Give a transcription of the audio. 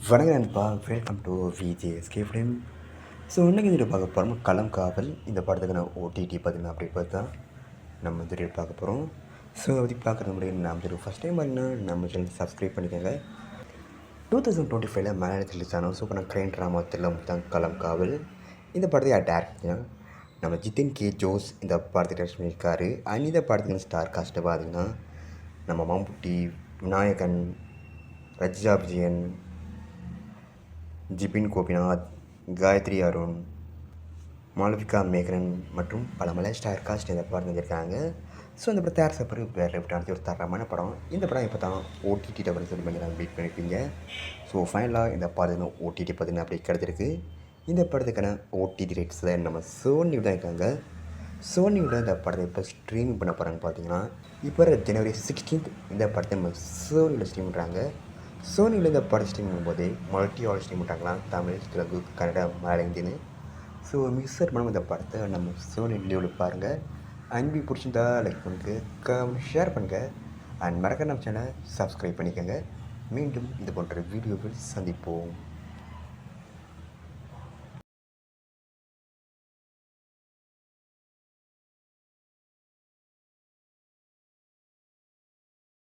வணக்கம் நண்பா, welcome to VJSK film. So இன்றைக்கி இந்த பார்க்க போகிறோம் களம் காவல். இந்த படத்துக்கான ஓடிடி பார்த்தீங்கன்னா அப்படி பார்த்தா நம்ம இந்த பார்க்க போகிறோம். ஸோ அப்படி பார்க்குறது முடியும் நம்ம ஃபஸ்ட் டைம் பார்த்தீங்கன்னா நம்ம சேனல் சப்ஸ்கிரைப் பண்ணிக்கோங்க. 2025 மலையாளத்தில் ரிலீஸ் ஆனோம். ஸோ இப்போ நான் க்ரைம் ட்ராமா த்ரில்லர் தான் களம் காவல். இந்த படத்தை டேரக்டர் நம்ம ஜிதின் கே ஜோஸ் இந்த படத்தை டேரக்ட் பண்ணியிருக்காரு. அண்ட் இந்த படத்துக்கு ஸ்டார் காஸ்ட்டை பார்த்தீங்கன்னா நம்ம மம்முட்டி, விநாயகன், ரஜிதா விஜயன், ஜிபின் கோபிநாத், காயத்ரி அருண், மாளவிகா மேகரன் மற்றும் பல மலையாள ஸ்டார் காஸ்ட் இந்த படம் செஞ்சுருக்காங்க. ஸோ இந்த படம் தயாரித்த பிறகு வேறு எப்படி ஒரு தரமான படம். இந்த படம் இப்போ தான் ஓடிடி டபுள் சொல்லி கொஞ்சம் வெயிட் பண்ணியிருப்பீங்க. ஸோ ஃபைனலாக இந்த படம் ஓடிடி பார்த்தீங்கன்னா அப்படி கிடச்சிருக்கு. இந்த படத்துக்கான ஓடிடி ரேட்ஸில் நம்ம சோனியோட தான் இருக்காங்க. சோனியோட இந்த படத்தை இப்போ ஸ்ட்ரீமிங் பண்ண போகிறாங்க. பார்த்தீங்கன்னா இப்போ ஜனவரி 16 இந்த படத்தை நம்ம சோனியில் ஸ்ட்ரீம் பண்ணுறாங்க. சோனியில் இந்த படம் ஸ்ட்ரீம் பண்ணும்போது மல்டி ஆல் ஸ்ட்ரீம் பண்ணுறாங்களாம், தமிழ், தெலுங்கு, கன்னடா, மலையாளம், ஹிந்தின்னு. ஸோ மிக்சர் பண்ண இந்த படத்தை நம்ம சோனி லீவில் பாருங்கள். அன்பி பிடிச்சிருந்தா லைக் பண்ணுங்கள், ஷேர் பண்ணுங்கள். அண்ட் மறக்க நம்ம சேனலை சப்ஸ்கிரைப் பண்ணிக்கோங்க. மீண்டும் இது போன்ற வீடியோவில் சந்திப்போம்.